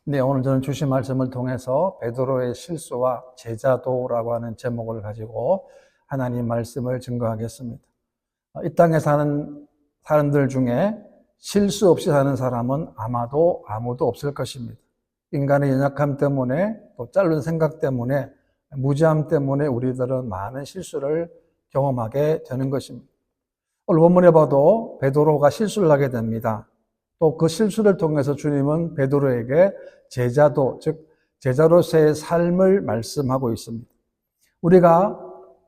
네, 오늘 저는 주신 말씀을 통해서 베드로의 실수와 제자도라고 하는 제목을 가지고 하나님 말씀을 증거하겠습니다. 이 땅에 사는 사람들 중에 실수 없이 사는 사람은 아마도 아무도 없을 것입니다. 인간의 연약함 때문에, 또 짧은 생각 때문에, 무지함 때문에 우리들은 많은 실수를 경험하게 되는 것입니다. 오늘 본문에 봐도 베드로가 실수를 하게 됩니다. 또 그 실수를 통해서 주님은 베드로에게 제자도, 즉 제자로서의 삶을 말씀하고 있습니다. 우리가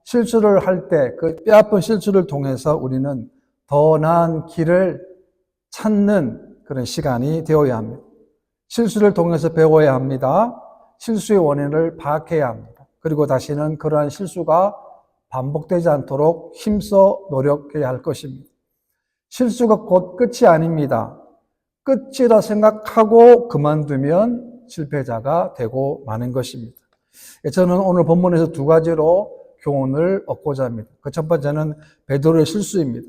실수를 할 때 그 뼈아픈 실수를 통해서 우리는 더 나은 길을 찾는 그런 시간이 되어야 합니다. 실수를 통해서 배워야 합니다. 실수의 원인을 파악해야 합니다. 그리고 다시는 그러한 실수가 반복되지 않도록 힘써 노력해야 할 것입니다. 실수가 곧 끝이 아닙니다. 끝이라 생각하고 그만두면 실패자가 되고 마는 것입니다. 저는 오늘 본문에서 두 가지로 교훈을 얻고자 합니다. 그 첫 번째는 베드로의 실수입니다.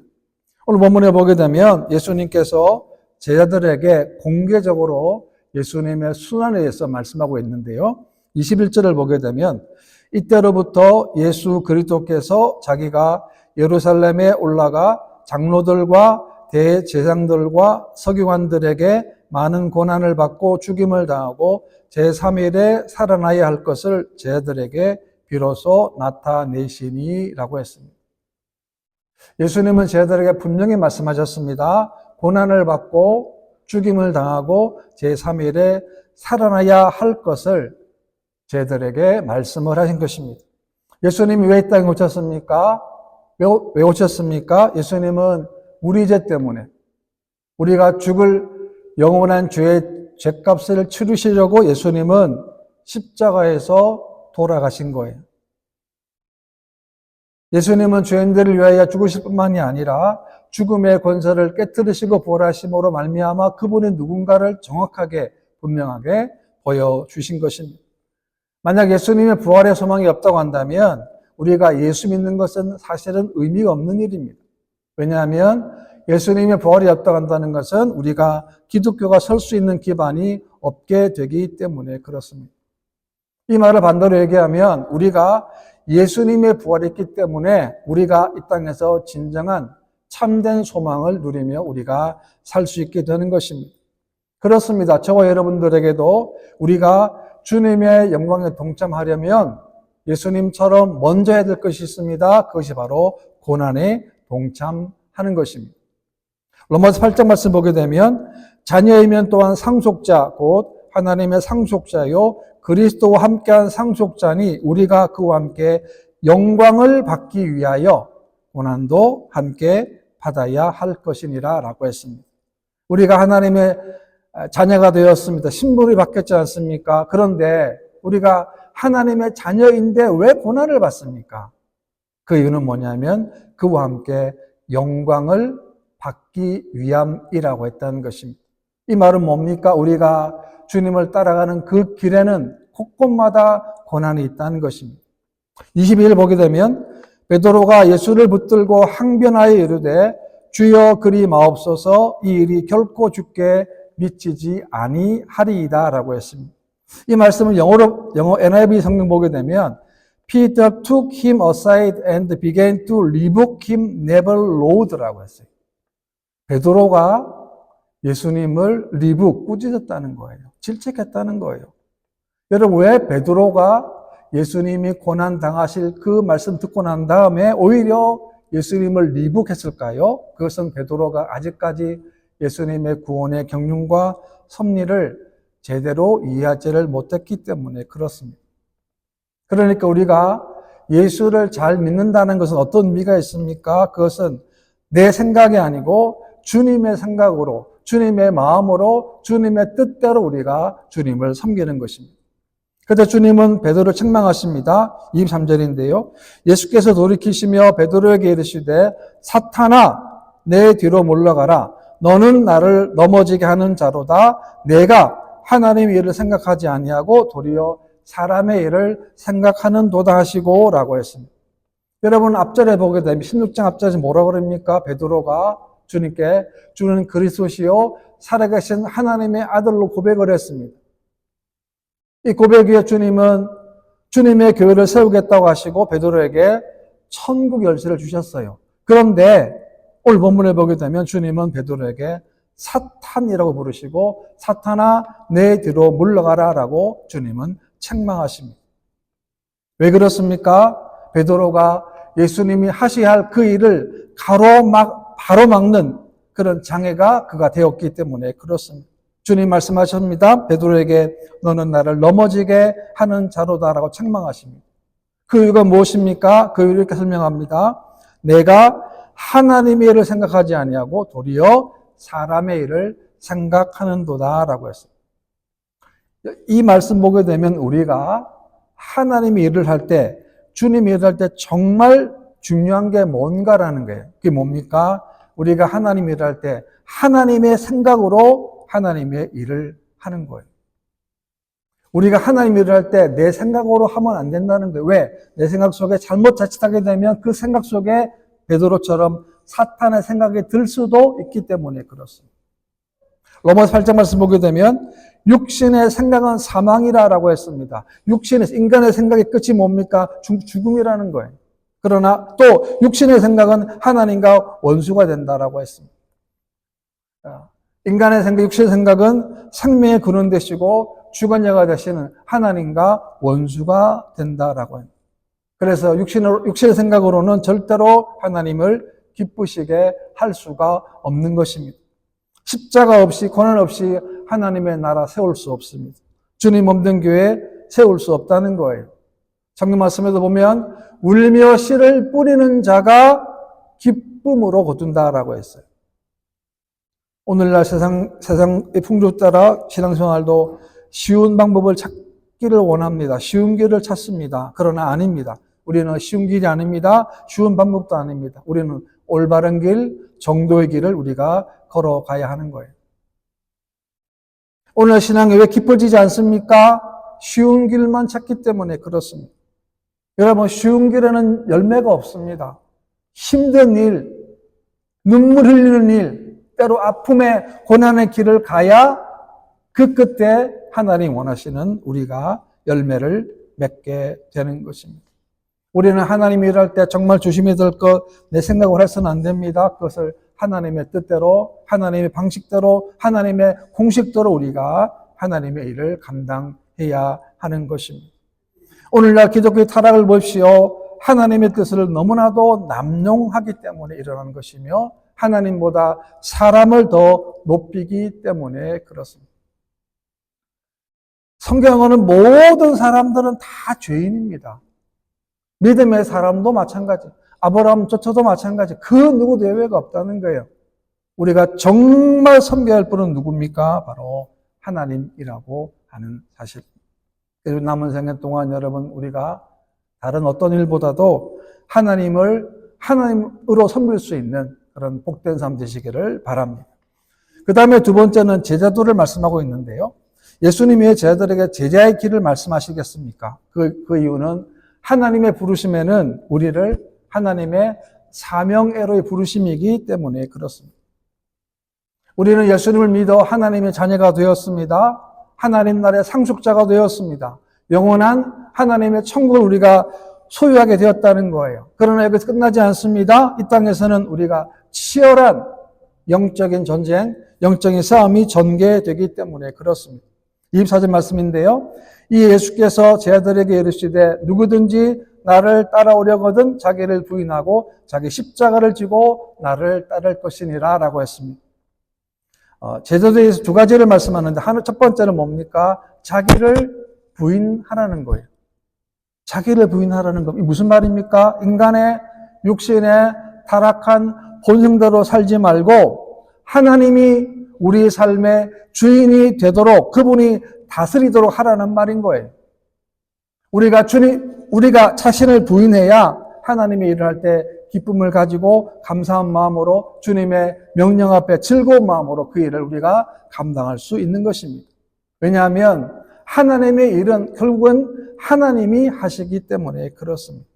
오늘 본문에 보게 되면 예수님께서 제자들에게 공개적으로 예수님의 순환에 대해서 말씀하고 있는데요. 21절을 보게 되면 이때로부터 예수 그리스도께서 자기가 예루살렘에 올라가 장로들과 대제사장들과 서기관들에게 많은 고난을 받고 죽임을 당하고 제3일에 살아나야 할 것을 제자들에게 비로소 나타내시니라고 했습니다. 예수님은 제자들에게 분명히 말씀하셨습니다. 고난을 받고 죽임을 당하고 제3일에 살아나야 할 것을 제자들에게 말씀을 하신 것입니다. 예수님이 왜 이 땅에 오셨습니까? 왜 오셨습니까? 예수님은 우리 죄 때문에, 우리가 죽을 영원한 죄의 죄값을 치르시려고 예수님은 십자가에서 돌아가신 거예요. 예수님은 죄인들을 위하여 죽으실 뿐만이 아니라 죽음의 권세를 깨뜨리시고 부활하심으로 말미암아 그분이 누군가를 정확하게 분명하게 보여주신 것입니다. 만약 예수님의 부활의 소망이 없다고 한다면 우리가 예수 믿는 것은 사실은 의미가 없는 일입니다. 왜냐하면 예수님의 부활이 없다고 한다는 것은 우리가 기독교가 설 수 있는 기반이 없게 되기 때문에 그렇습니다. 이 말을 반대로 얘기하면 우리가 예수님의 부활이 있기 때문에 우리가 이 땅에서 진정한 참된 소망을 누리며 우리가 살 수 있게 되는 것입니다. 그렇습니다. 저와 여러분들에게도 우리가 주님의 영광에 동참하려면 예수님처럼 먼저 해야 될 것이 있습니다. 그것이 바로 고난에 동참하는 것입니다. 로마서 8장 말씀 보게 되면 자녀이면 또한 상속자 곧 하나님의 상속자요 그리스도와 함께한 상속자니 우리가 그와 함께 영광을 받기 위하여 고난도 함께 받아야 할 것이니라 라고 했습니다. 우리가 하나님의 자녀가 되었습니다. 신분이 바뀌었지 않습니까? 그런데 우리가 하나님의 자녀인데 왜 고난을 받습니까? 그 이유는 뭐냐면 그와 함께 영광을 받기 위함이라고 했다는 것입니다. 이 말은 뭡니까? 우리가 주님을 따라가는 그 길에는 곳곳마다 고난이 있다는 것입니다. 22절 보게 되면 베드로가 예수를 붙들고 항변하여 이르되 주여 그리 마옵소서 이 일이 결코 주께 미치지 아니하리이다 라고 했습니다. 이 말씀은 영어 NIV 성경 보게 되면 Peter took him aside and began to rebuke him never Lord라고 했어요. 베드로가 예수님을 꾸짖었다는 거예요. 질책했다는 거예요. 여러분 왜 베드로가 예수님이 고난 당하실 그 말씀 듣고 난 다음에 오히려 예수님을 리북했을까요? 그것은 베드로가 아직까지 예수님의 구원의 경륜과 섭리를 제대로 이해하지를 못했기 때문에 그렇습니다. 그러니까 우리가 예수를 잘 믿는다는 것은 어떤 의미가 있습니까? 그것은 내 생각이 아니고 주님의 생각으로, 주님의 마음으로, 주님의 뜻대로 우리가 주님을 섬기는 것입니다. 그때 주님은 베드로를 책망하십니다. 23절인데요. 예수께서 돌이키시며 베드로에게 이르시되 사탄아 내 뒤로 물러가라. 너는 나를 넘어지게 하는 자로다. 내가 하나님의 일을 생각하지 아니하고 도리어 사람의 일을 생각하는도다 하시고 라고 했습니다. 여러분 앞절에 보게 되면 16장 앞절에 뭐라 그럽니까? 베드로가 주님께 주는 그리스도시요 살아계신 하나님의 아들로 고백을 했습니다. 이 고백 위에 주님은 주님의 교회를 세우겠다고 하시고 베드로에게 천국 열쇠를 주셨어요. 그런데 오늘 본문에 보게 되면 주님은 베드로에게 사탄이라고 부르시고 사탄아 내 뒤로 물러가라 라고 주님은 책망하십니다. 왜 그렇습니까? 베드로가 예수님이 하셔야 할 그 일을 바로 막는 그런 장애가 그가 되었기 때문에 그렇습니다. 주님 말씀하십니다. 베드로에게 너는 나를 넘어지게 하는 자로다라고 책망하십니다. 그 이유가 무엇입니까? 그 이유를 이렇게 설명합니다. 내가 하나님의 일을 생각하지 아니하고 도리어 사람의 일을 생각하는도다라고 했어요. 이 말씀 보게 되면 우리가 하나님의 일을 할 때, 주님의 일을 할 때 정말 중요한 게 뭔가라는 거예요. 그게 뭡니까? 우리가 하나님의 일을 할 때 하나님의 생각으로 하나님의 일을 하는 거예요. 우리가 하나님의 일을 할 때 내 생각으로 하면 안 된다는 거예요. 왜? 내 생각 속에 잘못 자칫하게 되면 그 생각 속에 베드로처럼 사탄의 생각이 들 수도 있기 때문에 그렇습니다. 로마서 8장 말씀 보게 되면 육신의 생각은 사망이라고 했습니다. 인간의 생각의 끝이 뭡니까? 죽음이라는 거예요. 그러나 또 육신의 생각은 하나님과 원수가 된다라고 했습니다. 인간의 생각, 육신의 생각은 생명의 근원 되시고 주관자가 되시는 하나님과 원수가 된다라고 합니다. 그래서 육신의 생각으로는 절대로 하나님을 기쁘시게 할 수가 없는 것입니다. 십자가 없이 고난 없이 하나님의 나라 세울 수 없습니다. 주님 없는 교회 세울 수 없다는 거예요. 성경 말씀에도 보면 울며 씨를 뿌리는 자가 기쁨으로 거둔다라고 했어요. 오늘날 세상의 풍조 따라 신앙생활도 쉬운 방법을 찾기를 원합니다. 쉬운 길을 찾습니다. 그러나 아닙니다. 우리는 쉬운 길이 아닙니다. 쉬운 방법도 아닙니다. 우리는 올바른 길, 정도의 길을 우리가 걸어가야 하는 거예요. 오늘 신앙이 왜 기뻐지지 않습니까? 쉬운 길만 찾기 때문에 그렇습니다. 여러분, 쉬운 길에는 열매가 없습니다. 힘든 일, 눈물 흘리는 일, 때로 아픔의 고난의 길을 가야 그 끝에 하나님 원하시는 우리가 열매를 맺게 되는 것입니다. 우리는 하나님이 일할 때 정말 조심해야 될 것, 내 생각을 해서는 안 됩니다. 그것을 하나님의 뜻대로, 하나님의 방식대로, 하나님의 공식대로 우리가 하나님의 일을 감당해야 하는 것입니다. 오늘날 기독교의 타락을 보십시오. 하나님의 뜻을 너무나도 남용하기 때문에 일어나는 것이며 하나님보다 사람을 더 높이기 때문에 그렇습니다. 성경은 모든 사람들은 다 죄인입니다. 믿음의 사람도 마찬가지, 아브라함조차도 마찬가지, 그 누구도 예외가 없다는 거예요. 우리가 정말 섬겨야 할 분은 누굽니까? 바로 하나님이라고 하는 사실. 그리고 남은 생애 동안 여러분 우리가 다른 어떤 일보다도 하나님으로 섬길 수 있는 그런 복된 삶 되시기를 바랍니다. 그 다음에 두 번째는 제자도를 말씀하고 있는데요. 예수님이 왜 제자들에게 제자의 길을 말씀하시겠습니까? 그 이유는 하나님의 부르심에는 우리를 하나님의 사명애로의 부르심이기 때문에 그렇습니다. 우리는 예수님을 믿어 하나님의 자녀가 되었습니다. 하나님 나라의 상속자가 되었습니다. 영원한 하나님의 천국을 우리가 소유하게 되었다는 거예요. 그러나 여기서 끝나지 않습니다. 이 땅에서는 우리가 치열한 영적인 전쟁, 영적인 싸움이 전개되기 때문에 그렇습니다. 24절 말씀인데요. 이 예수께서 제자들에게 이르시되 누구든지 나를 따라오려거든 자기를 부인하고 자기 십자가를 지고 나를 따를 것이니라 라고 했습니다. 제자들에서 두 가지를 말씀하는데 첫 번째는 뭡니까? 자기를 부인하라는 거예요. 자기를 부인하라는 거. 무슨 말입니까? 인간의 육신의 타락한 본성대로 살지 말고 하나님이 우리 삶의 주인이 되도록 그분이 다스리도록 하라는 말인 거예요. 우리가 자신을 부인해야 하나님의 일을 할 때 기쁨을 가지고 감사한 마음으로 주님의 명령 앞에 즐거운 마음으로 그 일을 우리가 감당할 수 있는 것입니다. 왜냐하면 하나님의 일은 결국은 하나님이 하시기 때문에 그렇습니다.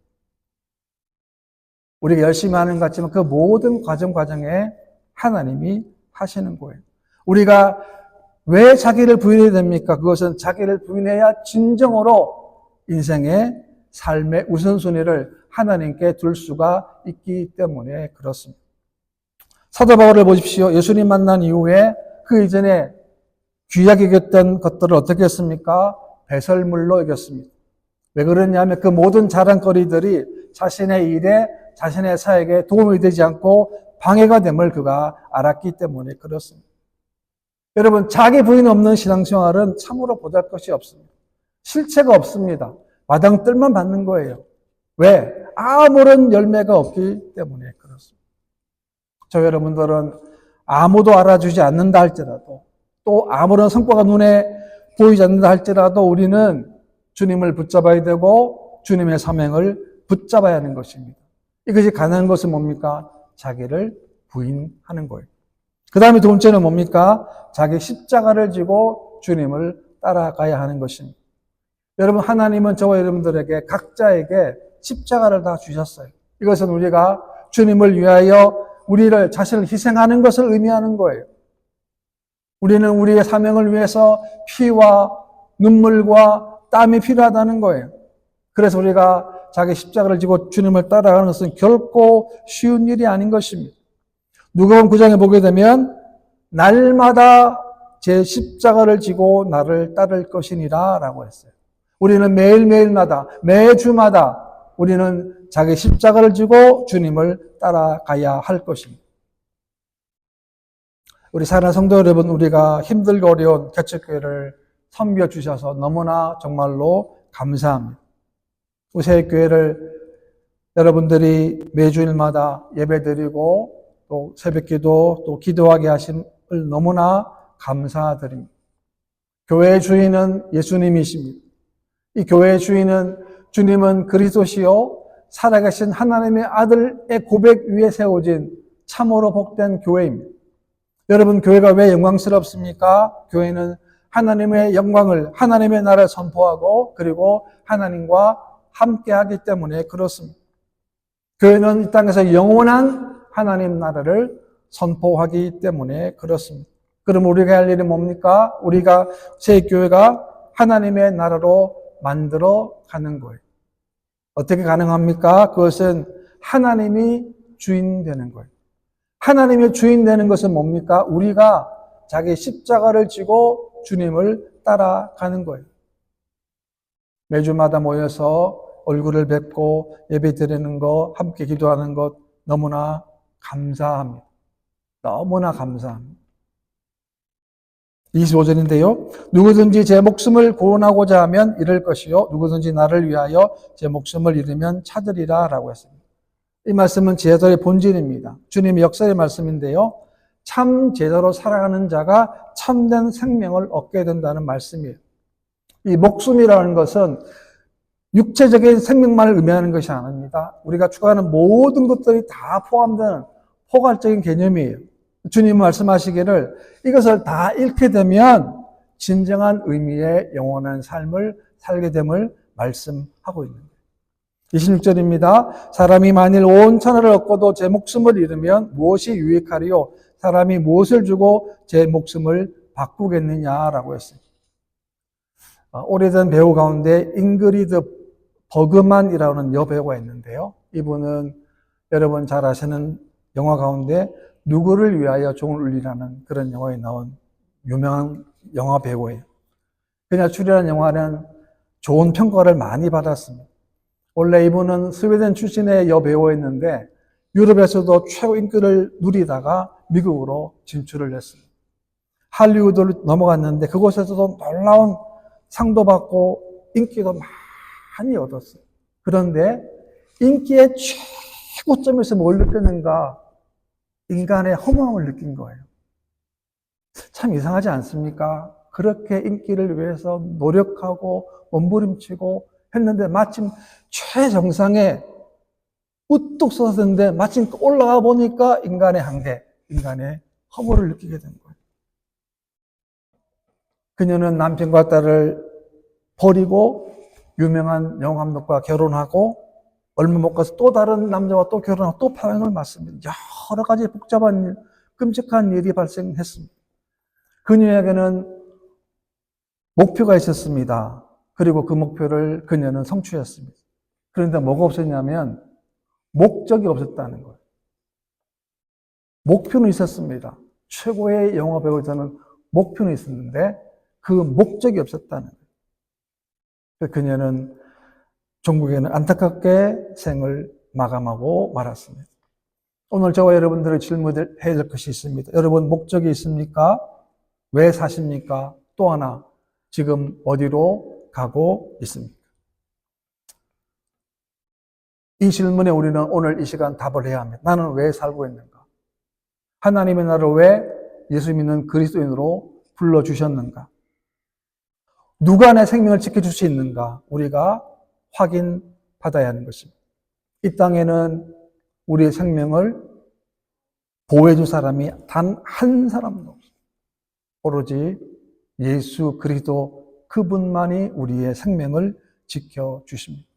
우리가 열심히 하는 것 같지만 그 모든 과정에 하나님이 하시는 거예요. 우리가 왜 자기를 부인해야 됩니까? 그것은 자기를 부인해야 진정으로 인생의 삶의 우선순위를 하나님께 둘 수가 있기 때문에 그렇습니다. 사도 바울을 보십시오. 예수님 만난 이후에 그 이전에 귀하게 여겼던 것들을 어떻게 했습니까? 배설물로 여겼습니다. 왜 그러냐면 그 모든 자랑거리들이 자신의 일에, 자신의 사역에 도움이 되지 않고 방해가 됨을 그가 알았기 때문에 그렇습니다. 여러분, 자기 부인 없는 신앙생활은 참으로 보잘것이 없습니다. 실체가 없습니다. 마당 뜰만 받는 거예요. 왜? 아무런 열매가 없기 때문에 그렇습니다. 저 여러분들은 아무도 알아주지 않는다 할지라도 또 아무런 성과가 눈에 보이지 않는다 할지라도 우리는 주님을 붙잡아야 되고 주님의 사명을 붙잡아야 하는 것입니다. 이것이 가능한 것은 뭡니까? 자기를 부인하는 거예요. 그 다음에 두 번째는 뭡니까? 자기 십자가를 지고 주님을 따라가야 하는 것입니다. 여러분, 하나님은 저와 여러분들에게 각자에게 십자가를 다 주셨어요. 이것은 우리가 주님을 위하여 우리를 자신을 희생하는 것을 의미하는 거예요. 우리는 우리의 사명을 위해서 피와 눈물과 땀이 필요하다는 거예요. 그래서 우리가 자기 십자가를 지고 주님을 따라가는 것은 결코 쉬운 일이 아닌 것입니다. 누가복음 9장에 보게 되면 날마다 제 십자가를 지고 나를 따를 것이니라 라고 했어요. 우리는 매일매일마다 매주마다 우리는 자기 십자가를 지고 주님을 따라가야 할 것입니다. 우리 사랑하는 성도 여러분, 우리가 힘들고 어려운 개척교회를 섬겨 주셔서 너무나 정말로 감사합니다. 우리 새교회를 여러분들이 매주일마다 예배드리고 또 새벽기도 또 기도하게 하심을 너무나 감사드립니다. 교회의 주인은 예수님이십니다. 이 교회의 주인은 주님은 그리스도시요 살아계신 하나님의 아들의 고백 위에 세워진 참으로 복된 교회입니다. 여러분, 교회가 왜 영광스럽습니까? 교회는 하나님의 영광을, 하나님의 나라를 선포하고 그리고 하나님과 함께하기 때문에 그렇습니다. 교회는 이 땅에서 영원한 하나님 나라를 선포하기 때문에 그렇습니다. 그럼 우리가 할 일은 뭡니까? 우리가 새 교회가 하나님의 나라로 만들어 가는 거예요. 어떻게 가능합니까? 그것은 하나님이 주인 되는 거예요. 하나님의 주인 되는 것은 뭡니까? 우리가 자기 십자가를 지고 주님을 따라가는 거예요. 매주마다 모여서 얼굴을 뵙고 예배 드리는 것, 함께 기도하는 것 너무나 감사합니다. 너무나 감사합니다. 25절인데요. 누구든지 제 목숨을 구원하고자 하면 잃을 것이요. 누구든지 나를 위하여 제 목숨을 잃으면 찾으리라 라고 했습니다. 이 말씀은 제자의 본질입니다. 주님의 역사의 말씀인데요. 참 제자로 살아가는 자가 참된 생명을 얻게 된다는 말씀이에요. 이 목숨이라는 것은 육체적인 생명만을 의미하는 것이 아닙니다. 우리가 추구하는 모든 것들이 다 포함되는 포괄적인 개념이에요. 주님은 말씀하시기를 이것을 다 잃게 되면 진정한 의미의 영원한 삶을 살게 됨을 말씀하고 있는 거예요. 26절입니다. 사람이 만일 온 천하를 얻고도 제 목숨을 잃으면 무엇이 유익하리요? 사람이 무엇을 주고 제 목숨을 바꾸겠느냐라고 했어요. 오래된 배우 가운데 잉그리드 버그만이라는 여배우가 있는데요. 이분은 여러분 잘 아시는 영화 가운데 누구를 위하여 종을 울리라는 그런 영화에 나온 유명한 영화 배우예요. 그냥 출연한 영화는 좋은 평가를 많이 받았습니다. 원래 이분은 스웨덴 출신의 여배우였는데 유럽에서도 최고 인기를 누리다가 미국으로 진출을 했습니다. 할리우드를 넘어갔는데 그곳에서도 놀라운 상도 받고 인기도 많이 얻었어요. 그런데 인기의 최고점에서 뭘 느꼈는가? 인간의 허무함을 느낀 거예요. 참 이상하지 않습니까? 그렇게 인기를 위해서 노력하고 몸부림치고 했는데 마침 최정상에 우뚝 섰는데 마침 올라가 보니까 인간의 한계, 인간의 허물을 느끼게 된 거예요. 그녀는 남편과 딸을 버리고 유명한 영화감독과 결혼하고 얼마 못 가서 또 다른 남자와 또 결혼하고 또 파행을 맞습니다. 여러 가지 복잡한 일, 끔찍한 일이 발생했습니다. 그녀에게는 목표가 있었습니다. 그리고 그 목표를 그녀는 성취했습니다. 그런데 뭐가 없었냐면 목적이 없었다는 거예요. 목표는 있었습니다. 최고의 영화 배우자는 목표는 있었는데 그 목적이 없었다는 거예요. 그녀는 종국에는 안타깝게 생을 마감하고 말았습니다. 오늘 저와 여러분들의 질문을 해야 될 것이 있습니다. 여러분 목적이 있습니까? 왜 사십니까? 또 하나 지금 어디로 가고 있습니까? 이 질문에 우리는 오늘 이 시간 답을 해야 합니다. 나는 왜 살고 있는가? 하나님의 나를 왜 예수 믿는 그리스도인으로 불러주셨는가? 누가 내 생명을 지켜줄 수 있는가? 우리가 확인받아야 하는 것입니다. 이 땅에는 우리의 생명을 보호해줄 사람이 단 한 사람도 없습니다. 오로지 예수 그리스도 그분만이 우리의 생명을 지켜주십니다.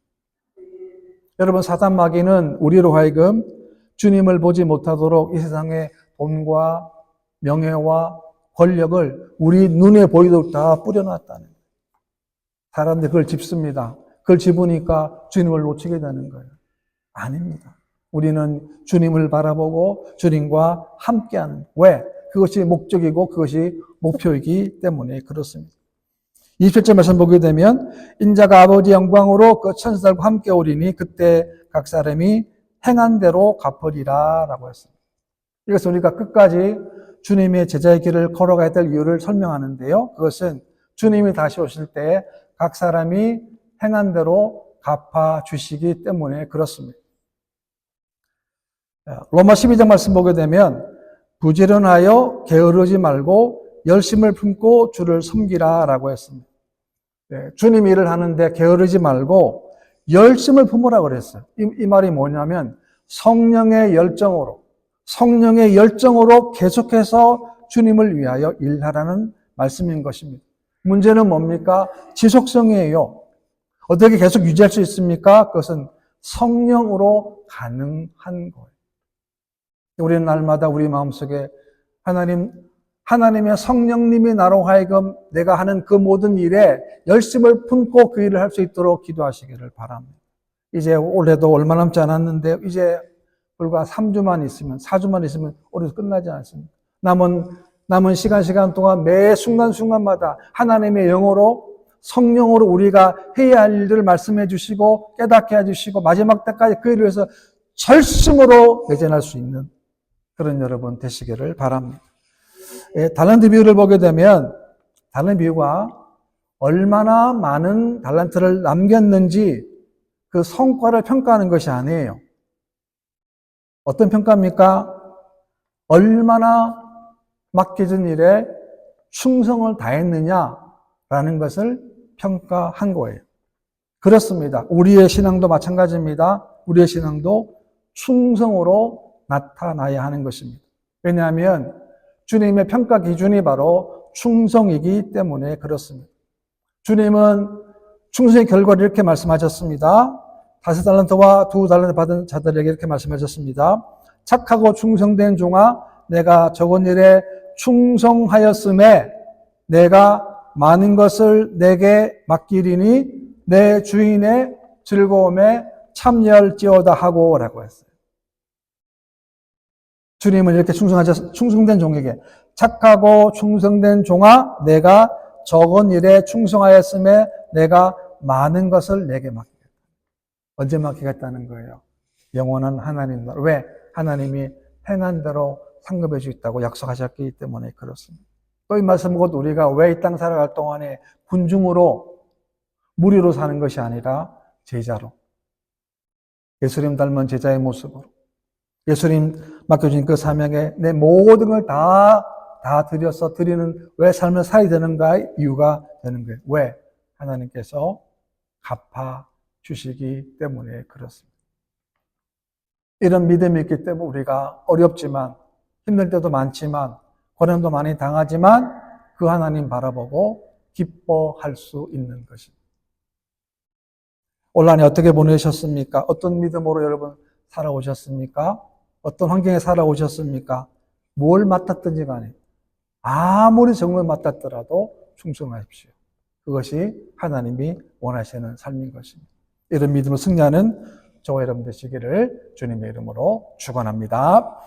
여러분, 사단 마귀는 우리로 하여금 주님을 보지 못하도록 이 세상의 돈과 명예와 권력을 우리 눈에 보이도록 다 뿌려놨다는 거예요. 사람들이 그걸 짚습니다. 그걸 짚으니까 주님을 놓치게 되는 거예요. 아닙니다. 우리는 주님을 바라보고 주님과 함께하는, 왜? 그것이 목적이고 그것이 목표이기 때문에 그렇습니다. 27절 말씀 보게 되면 인자가 아버지 영광으로 그 천사들과 함께 오리니 그때 각 사람이 행한 대로 갚으리라 라고 했습니다. 이것은 우리가 끝까지 주님의 제자의 길을 걸어가야 될 이유를 설명하는데요. 그것은 주님이 다시 오실 때 각 사람이 행한 대로 갚아주시기 때문에 그렇습니다. 로마 12장 말씀 보게 되면 부지런하여 게으르지 말고 열심을 품고 주를 섬기라 라고 했습니다. 주님 일을 하는데 게으르지 말고 열심을 품으라 그랬어요. 이 말이 뭐냐면 성령의 열정으로 계속해서 주님을 위하여 일하라는 말씀인 것입니다. 문제는 뭡니까? 지속성이에요. 어떻게 계속 유지할 수 있습니까? 그것은 성령으로 가능한 거예요. 우리는 날마다 우리 마음속에 하나님의 성령님이 나로 하여금 내가 하는 그 모든 일에 열심을 품고 그 일을 할 수 있도록 기도하시기를 바랍니다. 이제 올해도 얼마 남지 않았는데 이제 불과 3주만 있으면 4주만 있으면 올해도 끝나지 않습니다. 남은 시간 동안 매 순간순간마다 하나님의 영으로 성령으로 우리가 해야 할 일들을 말씀해 주시고 깨닫게 해주시고 마지막 때까지 그 일을 위해서 절심으로 매진할 수 있는 그런 여러분 되시기를 바랍니다. 달란트 비유를 보게 되면 달란트 비유가 얼마나 많은 달란트를 남겼는지 그 성과를 평가하는 것이 아니에요. 어떤 평가입니까? 얼마나 맡겨진 일에 충성을 다했느냐라는 것을 평가한 거예요. 그렇습니다. 우리의 신앙도 마찬가지입니다. 우리의 신앙도 충성으로 나타나야 하는 것입니다. 왜냐하면 주님의 평가 기준이 바로 충성이기 때문에 그렇습니다. 주님은 충성의 결과를 이렇게 말씀하셨습니다. 5달란트와 2달란트 받은 자들에게 이렇게 말씀하셨습니다. 착하고 충성된 종아, 내가 적은 일에 충성하였음에 내가 많은 것을 내게 맡기리니 내 주인의 즐거움에 참여할지어다 하고 라고 했어요. 주님은 이렇게 충성된 종에게 착하고 충성된 종아, 내가 적은 일에 충성하였음에 내가 많은 것을 내게 맡기겠다. 언제 맡기겠다는 거예요? 영원한 하나님 나라. 왜? 하나님이 행한 대로 상급해 주겠다고 약속하셨기 때문에 그렇습니다. 또 이 말씀 보고 우리가 왜 이 땅 살아갈 동안에 군중으로 무리로 사는 것이 아니라 제자로 예수님 닮은 제자의 모습으로 예수님 맡겨주신 그 사명에 내 모든 걸 다 드려서 드리는 왜 삶을 살아야 되는가의 이유가 되는 거예요. 왜? 하나님께서 갚아 주시기 때문에 그렇습니다. 이런 믿음이 있기 때문에 우리가 어렵지만 힘들 때도 많지만 고난도 많이 당하지만 그 하나님 바라보고 기뻐할 수 있는 것입니다. 올 한 해 어떻게 보내셨습니까? 어떤 믿음으로 여러분 살아오셨습니까? 어떤 환경에 살아오셨습니까? 뭘 맡았든지 간에 아무리 정을 맡았더라도 충성하십시오. 그것이 하나님이 원하시는 삶인 것입니다. 이런 믿음으로 승리하는 저와 여러분 되시기를 주님의 이름으로 축원합니다.